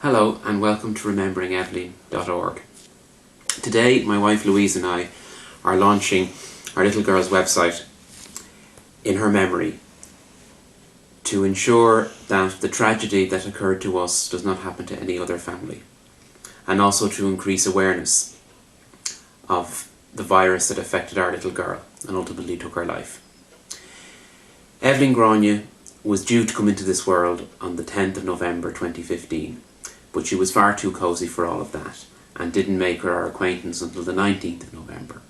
Hello and welcome to rememberingeibhlín.org. Today my wife Louise and I are launching our little girl's website in her memory to ensure that the tragedy that occurred to us does not happen to any other family, and also to increase awareness of the virus that affected our little girl and ultimately took her life. Eibhlín Grania was due to come into this world on the 10th of November 2015, but she was far too cosy for all of that and didn't make our acquaintance until the 19th of November.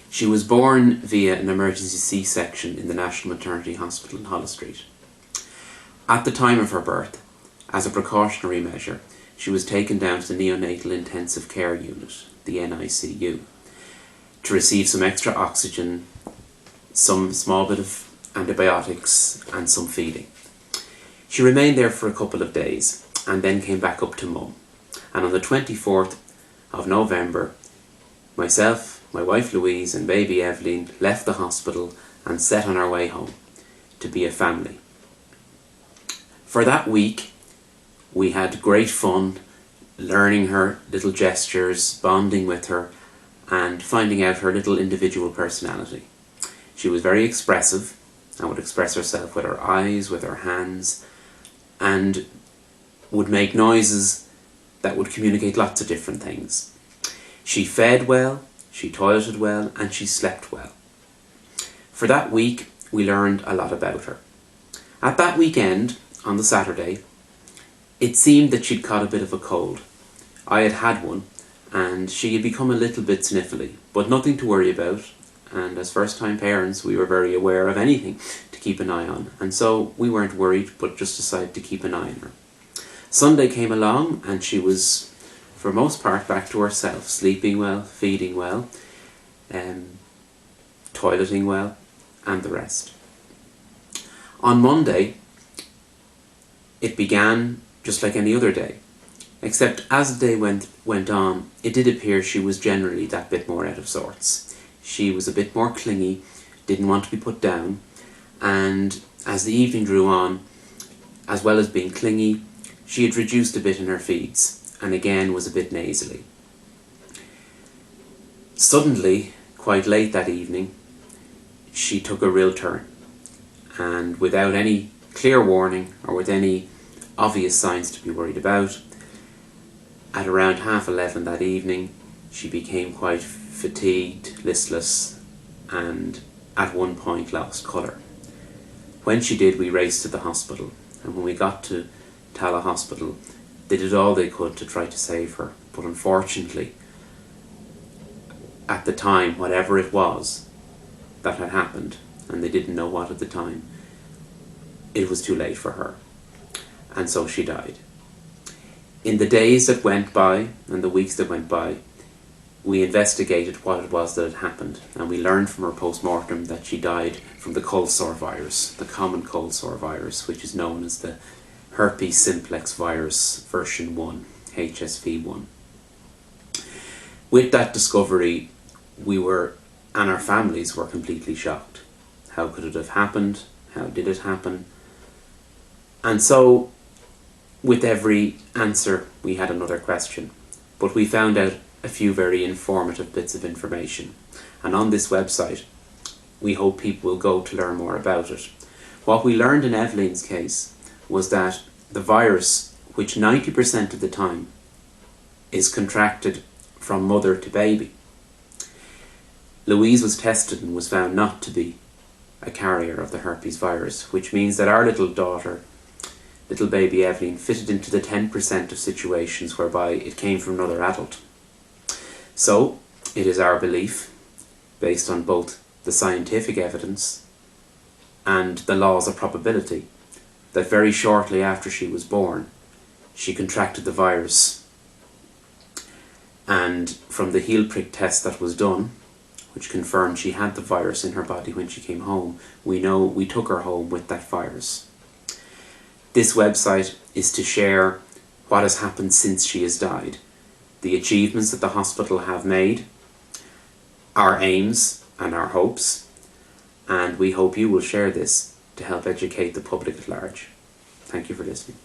She was born via an emergency C-section in the National Maternity Hospital in Holles Street. At the time of her birth, as a precautionary measure, she was taken down to the Neonatal Intensive Care Unit, the NICU, to receive some extra oxygen, some small bit of antibiotics and some feeding. She remained there for a couple of days and then came back up to Mum. And on the 24th of November, myself, my wife Louise and baby Eibhlín left the hospital and set on our way home to be a family. For that week, we had great fun learning her little gestures, bonding with her and finding out her little individual personality. She was very expressive and would express herself with her eyes, with her hands, and would make noises that would communicate lots of different things. She fed well, she toileted well, and she slept well. For that week, we learned a lot about her. At that weekend, on the Saturday, it seemed that she'd caught a bit of a cold. I had had one, and she had become a little bit sniffly, but nothing to worry about, and as first-time parents, we were very aware of anything to keep an eye on, and so we weren't worried, but just decided to keep an eye on her. Sunday came along and she was, for most part, back to herself, sleeping well, feeding well, toileting well, and the rest. On Monday, it began just like any other day, except as the day went on, it did appear she was generally that bit more out of sorts. She was a bit more clingy, didn't want to be put down, and as the evening drew on, as well as being clingy, she had reduced a bit in her feeds, and again was a bit nasally. Suddenly, quite late that evening, she took a real turn, and without any clear warning or with any obvious signs to be worried about, at around 11:30 that evening, she became quite fatigued, listless, and at one point lost colour. When she did, we raced to the hospital, and when we got to Tala Hospital, they did all they could to try to save her, but unfortunately, at the time, whatever it was that had happened, and they didn't know what at the time, it was too late for her, and so she died. In the days that went by, and the weeks that went by, we investigated what it was that had happened, and we learned from her post-mortem that she died from the cold sore virus, the common cold sore virus, which is known as the herpes simplex virus version 1, HSV1. With that discovery, we were, and our families were, completely shocked. How could it have happened? How did it happen? And so, with every answer, we had another question. But we found out a few very informative bits of information. And on this website, we hope people will go to learn more about it. What we learned in Eibhlín's case was that the virus, which 90% of the time is contracted from mother to baby, Louise was tested and was found not to be a carrier of the herpes virus, which means that our little daughter, little baby Eibhlín, fitted into the 10% of situations whereby it came from another adult. So, it is our belief, based on both the scientific evidence and the laws of probability, that very shortly after she was born, she contracted the virus. And from the heel prick test that was done, which confirmed she had the virus in her body when she came home, we know we took her home with that virus. This website is to share what has happened since she has died, the achievements that the hospital have made, our aims and our hopes, and we hope you will share this to help educate the public at large. Thank you for listening.